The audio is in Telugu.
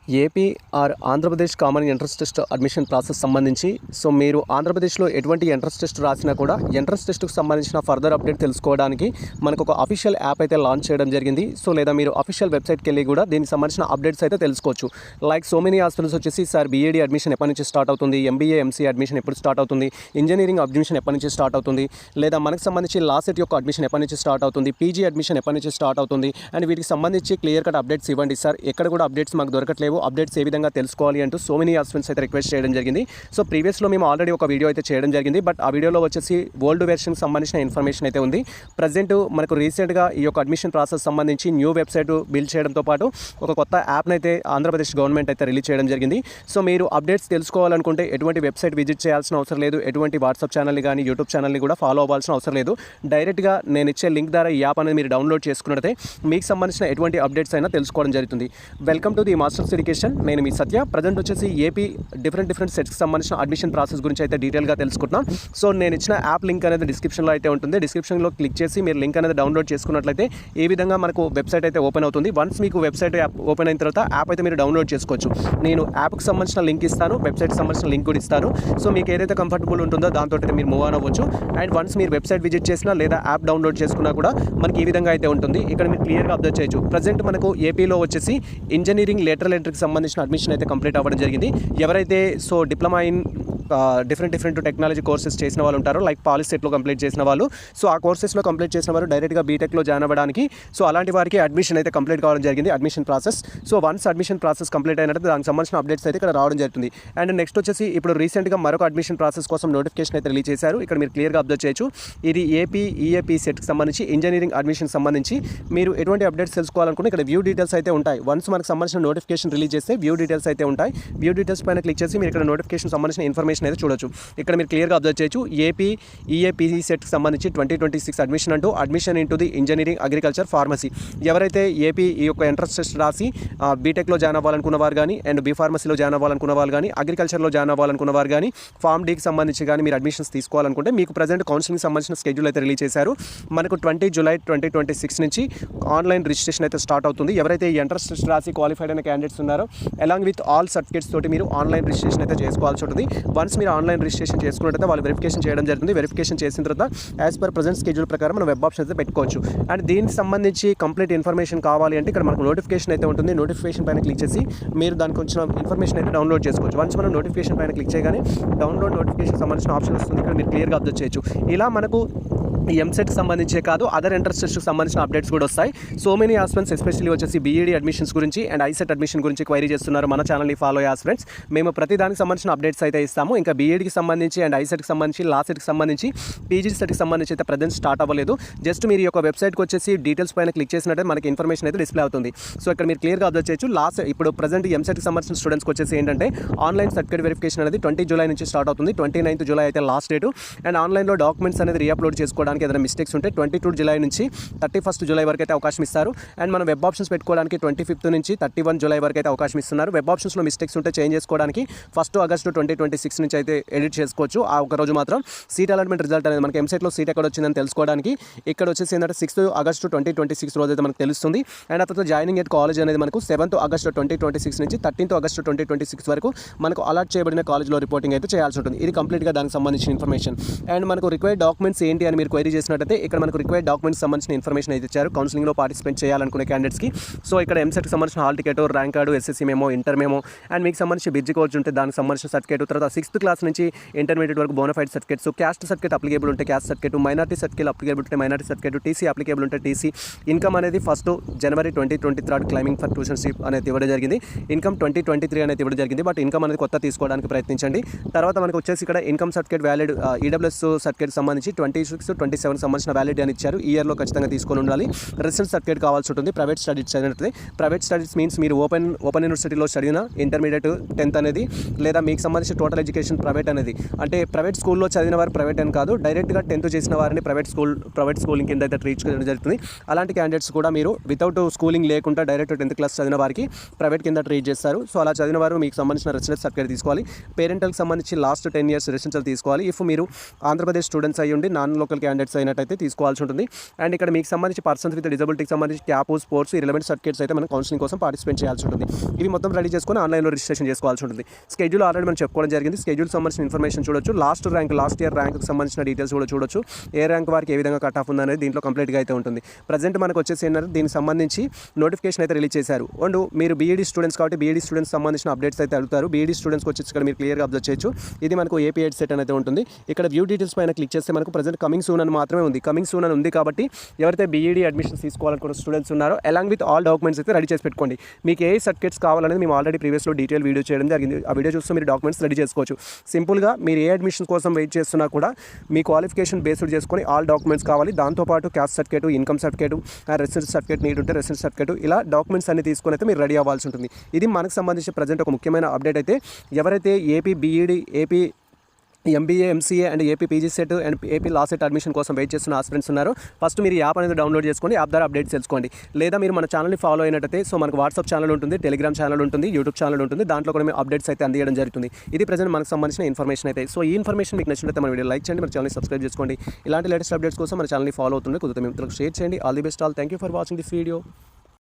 AP or Andhra Pradesh common entrance test admission process సంబంధించి మీరు ఆంధ్రప్రదేశ్లో ఎటువంటి ఎంట్రన్స్ టెస్ట్ రాసినా కూడా ఎంట్రన్స్ టెస్ట్కి సంబంధించిన ఫర్దర్ అప్డేట్ తెలుసుకోవడానికి మనకు ఒక అఫీషియల్ యాప్ అయితే లాంచ్ చేయడం జరిగింది. లేదా మీరు అఫీషియల్ వెబ్సైట్కి వెళ్ళి కూడా దీనికి సంబంధించిన అప్డేట్స్ అయితే తెలుసుకోవచ్చు. లైక్ సో మెనీ హాస్పిటల్స్ వచ్చేసి సార్ బీఏడీ అడ్మిషన్ ఎప్పటి నుంచి స్టార్ట్ అవుతుంది, ఎంబీఏ ఎంసీ అడ్మిషన్ ఎప్పుడు స్టార్ట్ అవుతుంది, ఇంజనీరింగ్ అడ్మిషన్ ఎప్పటి నుంచి స్టార్ట్ అవుతుంది, లేదా మనకు సంబంధించి లా సెట్ యొక్క అడ్మిషన్ ఎప్పటి నుంచి స్టార్ట్ అవుతుంది, పీజీ అడ్మిషన్ ఎప్పటి నుంచి స్టార్ట్ అవుతుంది అండ్ వీటికి సంబంధించి క్లియర్ కట్ అప్డేట్స్ ఇవ్వండి సార్, ఎక్కడ కూడా అప్డేట్స్ మాకు దొరకట్లేవు, అప్డేట్స్ ఏ విధంగా తెలుసుకోవాలి అంటూ సో మెనీ ఆస్పిరెంట్స్ అయితే రిక్వెస్ట్ చేయడం జరిగింది. ప్రీవియస్లో మేము ఆల్రెడీ ఒక వీడియో అయితే చేయడం జరిగింది. బట్ ఆ వీడియోలో వచ్చేసి ఓల్డ్ వెర్షన్కి సంబంధించిన ఇన్ఫర్మేషన్ అయితే ఉంది. ప్రజెంట్ మనకు రీసెంట్గా ఈ యొక్క అడ్మిషన్ ప్రాసెస్ సంబంధించి న్యూ వెబ్సైట్ బిల్డ్ చేయడంతో పాటు ఒక కొత్త యాప్ని అయితే ఆంధ్రప్రదేశ్ గవర్నమెంట్ అయితే రిలీజ్ చేయడం జరిగింది. మీరు అప్డేట్స్ తెలుసుకోవాలనుకుంటే ఎటువంటి వెబ్సైట్ విజిట్ చేయాల్సిన అవసరం లేదు, ఎటువంటి వాట్సాప్ ఛానల్ని కానీ యూట్యూబ్ ఛానల్ని కూడా ఫాలో అవ్వాల్సిన అవసరం లేదు. డైరెక్ట్గా నేను ఇచ్చే లింక్ ద్వారా ఈ యాప్ అనేది మీరు డౌన్లోడ్ చేసుకున్నట్లయితే మీకు సంబంధించిన ఎటువంటి అప్డేట్స్ అయినా తెలుసుకోవడం జరుగుతుంది. Welcome to the masters education. నేను మీ సత్య. ప్రజెంట్ వచ్చేసి ఏపీ డిఫరెంట్ సెట్స్కి సంబంధించిన అడ్మిషన్ ప్రాసెస్ గురించి అయితే డీటెయిల్గా తెలుసుకుంటున్నాం. నేను ఇచ్చిన యాప్ లింక్ అనేది డిస్క్రిప్షన్లో అయితే ఉంటుంది. డిస్క్రిప్షన్లో క్లిక్ చేసి మీరు లింక్ అనేది డౌన్లోడ్ చేసుకున్నట్లయితే ఈ విధంగా మనకు వెబ్సైట్ అయితే ఓపెన్ అవుతుంది. వన్స్ మీకు వెబ్సైట్ యాప్ ఓపెన్ అయిన తర్వాత యాప్ అయితే మీరు డౌన్లోడ్ చేసుకోవచ్చు. నేను యాప్కి సంబంధించిన లింక్ ఇస్తాను, వెబ్సైట్కి సంబంధించిన లింక్ కూడా ఇస్తాను. మీకు ఏదైతే కంఫర్టబుల్ ఉంటుందో దాంతో మీరు మూవ్ ఆన్ అవ్వచ్చు. అండ్ వన్స్ మీరు వెబ్సైట్ విజిట్ చేసినా లేదా యాప్ డౌన్లోడ్ చేసుకున్నా కూడా మనకి ఈ విధంగా అయితే ఉంటుంది. ఇక్కడ మీరు క్లియర్గా అబ్జర్వ్ చేయొచ్చు. ప్రజెంట్ మనకు ఏపీలో వచ్చేసి ఇంజనీరింగ్ లేటరల్ ఎంట్రీకి సంబంధించిన అడ్మిషన్ అయితే కంప్లీట్ అవ్వడం జరిగింది. ఎవరైతే diploma in different technology courses చేసిన వాళ్ళు ఉంటారో, లైక్ పాలిసెట్లో కంప్లీట్ చేసిన వాళ్ళు, ఆ కోర్సెస్లో కంప్లీట్ చేసిన వారు డైరెక్ట్గా బీటెక్లో జాయిన్ అవ్వడానికి అలాంటి వారికి అడ్మిషన్ అయితే కంప్లీట్ కావడం జరిగింది, admission process. Once admission process complete అయినట్టు దానికి సంబంధించిన అప్డేట్స్ అయితే ఇక్కడ రావడం జరుగుతుంది. అండ్ నెక్స్ట్ వచ్చేసి ఇప్పుడు రీసెంట్గా మరొక అడ్మిషన్ ప్రాసెస్ కోసం నోటిఫికేషన్ అయితే రిలీజ్ చేశారు. ఇక్కడ మీరు క్లియర్గా అబ్జర్వ్ చేయొచ్చు. ఇది ఏపీ ఈఏపీ సెట్కి సంబంధించి ఇంజనీరింగ్ అడ్మిషన్ సంబంధించి మీరు ఎటువంటి అప్డేట్స్ తెలుసుకోవాలనుకుంటే ఇక్కడ వ్యూ డీటెయిల్స్ అయితే ఉంటాయి. వన్స్ మనకు సంబంధించిన నోటిఫికేషన్ రిలీజ్ చేస్తే వ్యూ డీటెయిల్స్ అయితే ఉంటాయి. వ్యూ డీటెయిల్స్ పైన క్లిక్ చేసి మీరు ఇక్కడ నోటిఫికేషన్ సంబంధించిన ఇన్ఫర్మేషన్ అయితే చూడొచ్చు. ఇక్కడ మీరు క్లియర్గా అబ్జర్వ్ చేయొచ్చు. ఏపీ ఈఏపీసీ సెట్కి సంబంధించి 2026 అడ్మిషన్ అంటూ admission into the engineering agriculture pharmacy. ఎవరైతే ఏపీ ఈ యొక్క ఎంట్రన్స్ టెస్ట్ రాసి బీటెక్లో జాయిన్ అవ్వాలనుకున్న వారు కానీ, అండ్ బీ ఫార్మసీలో జాయిన్ అవ్వాలనుకున్న వాళ్ళు కానీ, అగ్రికల్చర్లో జాయిన్ అవ్వాలనుకున్న వారు కానీ, ఫార్మ్ డీకి సంబంధించి కానీ మీరు అడ్మిషన్స్ తీసుకోవాలనుకుంటే మీకు ప్రజెంట్ కౌన్సిలింగ్ సంబంధించిన స్కెడ్యూల్ అయితే రిలీజ్ చేశారు. మనకు 20 జూలై 2026 నుంచి ఆన్లైన్ రిజిస్ట్రేషన్ అయితే స్టార్ట్ అవుతుంది. ఎవరైతే ఈ ఎంట్రన్స్ టెస్ట్ రాసి క్వాలిఫైడ్ అయిన క్యాండిడేట్స్ ఉన్నారో అలాంగ్ విత్ ఆల్ సర్టిఫికేట్స్ తోటి మీరు ఆన్లైన్ రిజిస్ట్రేషన్ అయితే చేసుకోవాల్సి ఉంటుంది. వన్స్ మీరు ఆన్లైన్ రిజిస్ట్రేషన్ చేసుకున్నట్లయితే వాళ్ళు వెరిఫికేషన్ చేయడం జరుగుతుంది. వెరిఫికేషన్ చేసిన తర్వాత యాజ్ పర్ ప్రజెంట్ స్కెడ్యూల్ ప్రకారం మనం వెబ్ ఆప్షన్ అయితే పెట్టుకోవచ్చు. అండ్ దీనికి సంబంధించి కంప్లీట్ ఇన్ఫర్మేషన్ కావాలి అంటే ఇక్కడ మనకు నోటిఫికేషన్ అయితే ఉంటుంది. నోటిఫికేషన్ పైన క్లిక్ చేసి మీరు దానికి వచ్చిన ఇన్ఫర్మేషన్ అయితే డౌన్లోడ్ చేసుకోవచ్చు. వన్స్ మనం నోటిఫికేషన్ పైన క్లిక్ చేయగానే డౌన్లోడ్ నోటిఫికేషన్ సంబంధించిన ఆప్షన్ వస్తుంది. ఇక్కడ మీరు క్లియర్గా అబ్జర్వ్ చేయొచ్చు. ఇలా మనకు ఈ ఎంసెట్కి సంబంధించే కాదు, అదర్ ఎంట్రన్స్ టెస్ట్కి సంబంధించిన అప్డేట్స్ కూడా వస్తాయి. సో మెనీ ఆస్పిరెంట్స్ ఎస్పెషల్లీ వచ్చేసి బీఈడీ అడ్మిషన్స్ గురించి అండ్ ఐసెట్ అడ్మిషన్ గురించి క్వైరీ చేస్తున్నారు. మన ఛానల్ని ఫాలో అయ్యే ఆస్పిరెంట్స్ మేము ప్రతి దానికి సంబంధించిన అప్డేట్స్ అయితే ఇస్తాము. ఇంకా బీఈడీకి సంబంధించి అండ్ ఐసెట్కి సంబంధించి, లా సెట్కి సంబంధించి, పీజీ సెట్కి సంబంధించి అయితే ప్రజెంట్ స్టార్ట్ అవ్వలేదు. జస్ట్ మీరు ఈ యొక్క వెబ్సైట్కి వచ్చేసి డీటెయిల్స్ పైన క్లిక్ చేసినట్టే మనకి ఇన్ఫర్మేషన్ అయితే డిస్ప్లే అవుతుంది. ఇక్కడ మీరు క్లియర్గా అబ్జర్వ్ చేయొచ్చు. ఇప్పుడు ప్రజెంట్ ఎంసెట్కి సంబంధించిన స్టూడెంట్స్కి వచ్చేసి ఏంటంటే ఆన్లైన్ సర్టిఫికేట్ వెరిఫికేషన్ అనేది 20 జూలై నుంచి స్టార్ట్ అవుతుంది. 29 జూలై అయితే లాస్ట్ డేట్. అండ్ ఆన్లైన్లో డాక్యుమెంట్స్ అనేది రీఅప్లోడ్ చేసుకోవడానికి ఏదైనా మిస్టేక్స్ ఉంటే 22 జూలై నుంచి 31 జూలై వరకు అయితే అవకాశం ఇస్తారు. అండ్ మనం వెబ్ ఆప్షన్స్ పెట్టుకోవడానికి 25 నుంచి 31 జూలై వరకు అయితే అవకాశం ఇస్తున్నారు. వెబ్ ఆప్షన్స్లో మిస్టేక్స్ ఉంటే చేంజ్ చేసుకోవడానికి 1 ఆగస్టు 2026 నుంచి అయితే ఎడిట్ చేసుకోవచ్చు. ఆ ఒక రోజు మాత్రం సీట్ అలాట్మెంట్ రిజల్ట్ అనేది మనకి ఎంసెట్లో సీట్ ఎక్కడ వచ్చిందని తెలుసుకోవడానికి ఇక్కడ వచ్చేసి ఏంటంటే 6 ఆగస్టు 2026 రోజు అయితే మనకు తెలుస్తుంది. అండ్ ఆ తర్వాత జాయినింగ్ ఎట్ కాలేజ్ అనేది మనకు 7 ఆగస్టు 2026 నుంచి 13 ఆగస్టు 2026 వరకు మనకు అలాట్ చేయబడిన కాలేజ్లో రిపోర్టింగ్ అయితే చేయాల్సి ఉంటుంది. ఇది కంప్లీట్గా దానికి సంబంధించిన ఇన్ఫర్మేషన్. అండ్ మనకు రిక్వైర్డ్ డాక్యుమెంట్స్ ఏంటి అని మీరు క్వైరీ చేసినట్టయితే ఇక్కడ మనకు రిక్వైర్డ్ డాక్యుమెంట్స్ సంబంధించిన ఇన్ఫర్మేషన్ అయితే ఇచ్చారు కౌన్సిలింగ్లో పార్టిసిపేట్ చేయాలనుకునే క్యాండిడేట్స్కి. ఇక్కడ ఎంసెట్కి సంబంధించిన hall ticket, rank card, SSC memo, inter memo and మీకు సంబంధించి బిడ్జ్ కోర్స్ ఉంటే దానికి సంబంధించిన సర్టిఫికేట్, తర్వాత 6th క్లాస్ నుంచి ఇంటర్మీడియట్ వరకు bonafide certificates, caste certificate applicable ఉంటే caste certificate, minority certificate applicable ఉంటే మైనారిటీ సర్టిఫికేట్, టీసీ అప్లికేబుల్ ఉంటే టీసీ. ఇన్కమ్ అనేది 1 జనవరి 2023 క్లైమింగ్ ఫర్ ట్యూషన్షిప్ అనేది ఇవ్వడం జరిగింది. ఇన్కమ్ 2023 అనేది ఇవ్వడం జరిగింది. బట్ ఇన్కమ్ అనేది కొత్త తీసుకోవడానికి ప్రయత్నించండి. తర్వాత మనకు వచ్చేసి ఇక్కడ income certificate valid, EWS certificate సంబంధించి 26, 27 సంబంధించిన వ్యాలిడ్ అని ఇచ్చారు. ఈ ఇయర్లో ఖచ్చితంగా తీసుకొని ఉండాలి. రెసిడెన్స్ సర్టిఫికేట్ కావాల్సి ఉంటుంది. ప్రైవేట్ స్టడీస్ చదివినట్లయితే, ప్రైవేట్ స్టడీస్ మీన్స్ మీరు ఓపెన్ యూనివర్సిటీలో చదివిన ఇంటర్మీడియట్ 10th అనేది, లేదా మీకు సంబంధించి టోటల్ ఎడ్యుకేషన్ ప్రైవేట్ అనేది, అంటే ప్రైవేట్ స్కూల్లో చదివిన వారు ప్రైవేట్ అని కాదు, డైరెక్ట్గా 10th చేసిన వారిని ప్రైవేట్ స్కూలింగ్ కింద అయితే ట్రీట్ చేయడం జరుగుతుంది. అలాంటి క్యాండిడేట్స్ కూడా మీరు వితౌట్ స్కూలింగ్ లేకుండా డైరెక్ట్ 10th క్లాస్ చదివిన వారికి ప్రైవేట్ కింద ట్రీట్ చేస్తారు. అలా చదివిన వారు మీకు సంబంధించిన రెసిడెన్స్ సర్టిఫికేట్ తీసుకోవాలి. పేరెంటల్కి సంబంధించి లాస్ట్ 10 years రెసిడెన్షియల్ తీసుకోవాలి. ఇఫ్ మీరు ఆంధ్రప్రదేశ్ స్టూడెంట్స్ అయ్యి ఉండి నాన్ లోకల్ క్యాండిడేట్ క్యాండిడేట్స్ అయినట్టయితే తీసుకోవాల్సి ఉంటుంది. అండ్ ఇక్కడ మీకు సంబంధించి పర్సన్స్ విత్ డిజబిలిటీకి సంబంధించి క్యాప్, స్పోర్ట్స్, రిలవెంట్ సర్టిఫికేట్స్ అయితే మనం కౌన్సిలింగ్ కోసం పార్టిసిపేట్ చేయాల్సి ఉంటుంది. ఇవి మొత్తం రెడీ చేసుకొని ఆన్లైన్లో రిజిస్ట్రేషన్ చేసుకోవాల్సి ఉంటుంది. స్కెడ్యూల్ ఆల్రెడీ మనం చెప్పుకోవడం జరిగింది. స్కెడ్యూల్ సంబంధించిన ఇన్ఫర్మేషన్ చూడొచ్చు. లాస్ట్ ఇయర్ ర్యాంక్కి సంబంధించిన డీటెయిల్స్ కూడా చూడొచ్చు. ఏ ర్యాంక్ వారికి ఏ విధంగా కట్ ఆఫ్ ఉందనేది దీంట్లో కంప్లీట్గా అయితే ఉంటుంది. ప్రజెంట్ మనకు వచ్చేసి ఏంటంటే దీనికి సంబంధించి నోటిఫికేషన్ అయితే రిలీజ్ చేశారు. అండ్ మీరు బీఈడీ స్టూడెంట్స్ కాబట్టి బీఈడీ స్టూడెంట్స్ సంబంధించిన అప్డేట్స్ అయితే అడుగుతారు. బీఈడీ స్టూడెంట్స్కి వచ్చేసి ఇక్కడ మీరు క్లియర్గా అబ్జర్వ్ చేయొచ్చు. ఇది మనకు ఏపీ హెడ్ సెట్ అనేది ఉంటుంది. ఇక్కడ వ్యూ డీటెయిల్స్ పైన క్లిక్ చేస్తే మనకు ప్రజెంట్ కమింగ్ సూన్ అని మాత్రమే ఉంది. కమింగ్ సూన్ అని ఉంది కాబట్టి ఎవరైతే బీఈడీ అడ్మిషన్స్ తీసుకోవాలనుకున్న స్టూడెంట్స్ ఉన్నారో అలాంగ్ విత్ ఆల్ డాక్యుమెంట్స్ అయితే రెడీ చేసి పెట్టుకోండి. మీకు ఏ సర్టిఫికేట్స్ కావాలనేది మేము ఆల్రెడీ ప్రీవియస్లో డీటెయిల్ వీడియో చేయడం జరిగింది. ఆ వీడియో చూస్తే మీరు డాక్యుమెంట్స్ రెడీ చేసుకోవచ్చు. సింపుల్గా మీరు ఏ అడ్మిషన్ కోసం వెయిట్ చేస్తున్నా కూడా మీ క్వాలిఫికేషన్ బేస్డ్ చేసుకొని ఆల్ డాక్యుమెంట్స్ కావాలి. దాంతోపాటు caste certificate, income certificate, residence certificate need ఉంటే రెసిడెన్స్ సర్టిఫికేట్, ఇలా డాక్యుమెంట్స్ అన్ని తీసుకొని అయితే మీరు రెడీ అవ్వాల్సి ఉంటుంది. ఇది మనకు సంబంధించి ప్రజెంట్ ఒక ముఖ్యమైన అప్డేట్. అయితే ఎవరైతే AP BEd, AP MBA, MCA and AP PG CET and AP law CET admission కోసం వెయిట్ చేస్తున్న ఆస్పిరెంట్స్ ఉన్నారు. ఫస్ట్ మీరు యాప్ అనేది డౌన్లోడ్ చేసుకోండి. యాప్ ద్వారా అప్డేట్స్ తెలుసుకోండి. లేదా మీరు మన ఛానల్ని ఫాలో అయినట్టయితే సో మనకు వాట్సాప్ ఛానల్ ఉంటుంది, టెలిగ్రామ్ ఛానల్ ఉంటుంది, యూట్యూబ్ ఛానల్ ఉంటుంది. దాంట్లో కూడా మేము అప్డేట్స్ అయితే అందించడం జరుగుతుంది. ఇది ప్రజెంట్ మనకు సంబంధించిన ఇన్ఫర్మేషన్ అయితే. సో ఈ ఇన్ఫర్మేషన్ మీకు నచ్చినట్లయితే మన వీడియో లైక్ చేయండి, మన ఛానల్ని సబ్స్క్రైబ్ చేసుకోండి. ఇలాంటి లేటెస్ట్ అప్డేట్స్ కోసం మన ఛానల్ని ఫాలో అవుతుంది. కుదిరితే మేము షేర్ చేయండి. All the best all. Thank you for watching this video.